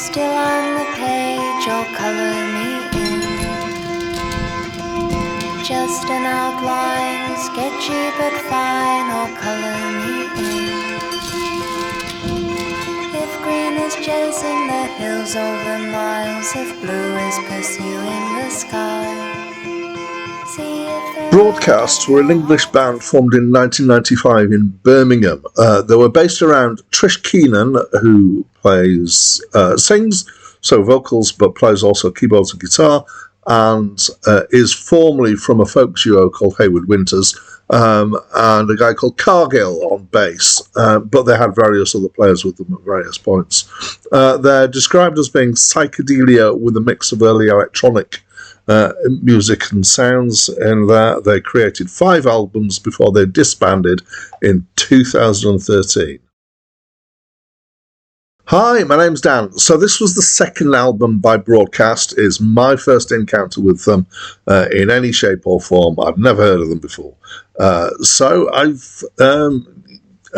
still on the page or color me in. Just an outline, sketchy but fine, or color me in. If green is chasing the hills over miles, if blue is pursuing the sky. Broadcasts were an English band formed in 1995 in Birmingham. They were based around Trish Keenan, who sings, so vocals, but plays also keyboards and guitar, and is formerly from a folk duo called Hayward Winters, and a guy called Cargill on bass, but they had various other players with them at various points. They're described as being psychedelia with a mix of early electronic music and sounds, and that they created 5 albums before they disbanded in 2013. Hi, my name's Dan. So this was the second album by Broadcast. It's my first encounter with them in any shape or form. I've never heard of them before. So I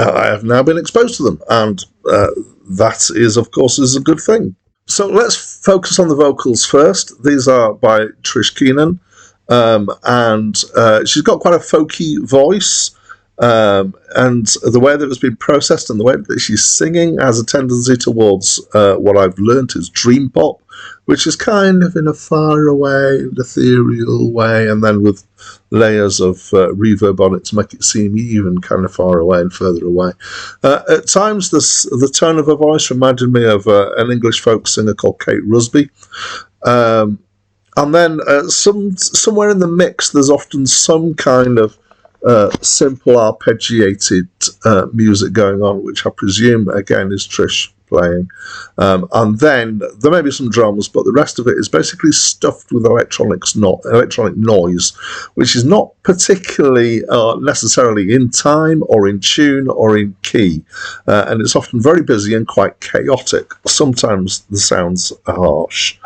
have now been exposed to them, and that is, of course, is a good thing. So let's focus on the vocals first. These are by Trish Keenan, and she's got quite a folky voice, and the way that it's been processed and the way that she's singing has a tendency towards what I've learnt is dream pop, which is kind of in a far away, ethereal way, and then with layers of reverb on it to make it seem even kind of far away and further away. At times, the tone of her voice reminded me of an English folk singer called Kate Rusby. And then somewhere in the mix, there's often some kind of simple arpeggiated music going on, which I presume, again, is Trish playing. And then there may be some drums, but the rest of it is basically stuffed with electronic noise, which is not particularly necessarily in time or in tune or in key. And it's often very busy and quite chaotic. Sometimes the sounds are harsh.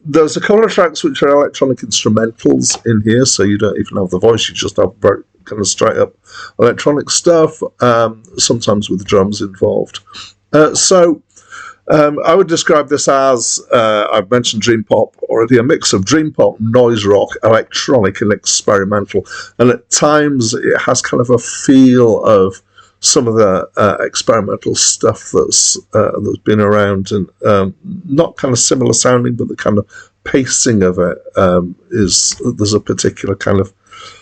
There's a couple of tracks which are electronic instrumentals in here, so you don't even have the voice, you just have very kind of straight up electronic stuff, sometimes with drums involved. So I would describe this as, I've mentioned dream pop already, a mix of dream pop, noise rock, electronic and experimental, and at times it has kind of a feel of some of the experimental stuff that's been around, and not kind of similar sounding, but the kind of pacing of it there's a particular kind of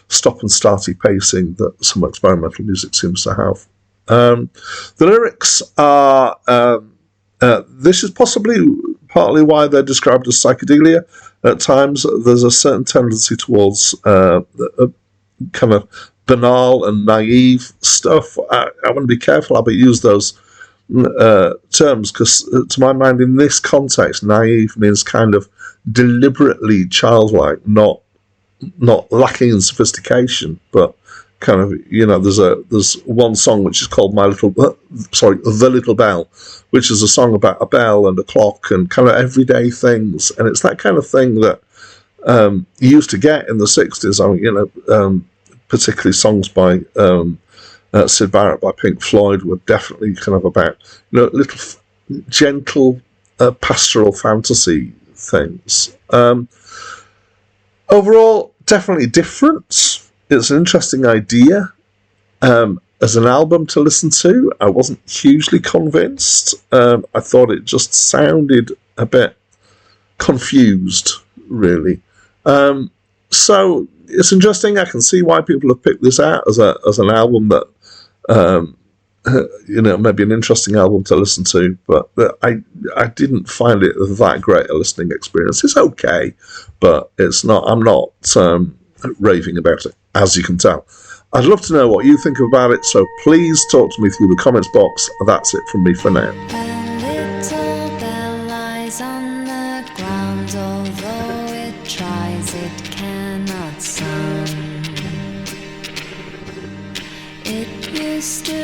stop and starty pacing that some experimental music seems to have. The lyrics are this is possibly partly why they're described as psychedelia. At times there's a certain tendency towards kind of banal and naive stuff. I want to be careful how I use those terms, because to my mind in this context, naive means kind of deliberately childlike, not lacking in sophistication, but kind of, there's one song which is called The Little Bell, which is a song about a bell and a clock and kind of everyday things, and it's that kind of thing that you used to get in the 60s. I mean, particularly songs by Syd Barrett, by Pink Floyd, were definitely kind of about little gentle pastoral fantasy things. Overall, definitely different. It's an interesting idea as an album to listen to. I wasn't hugely convinced. I thought it just sounded a bit confused, really. So it's interesting. I can see why people have picked this out as an album that maybe an interesting album to listen to, but I didn't find it that great a listening experience. It's okay, but it's not. I'm not raving about it, as you can tell. I'd love to know what you think about it, so please talk to me through the comments box. That's it from me for now. A little bell lies on the ground, although it tries, it cannot sound. It used to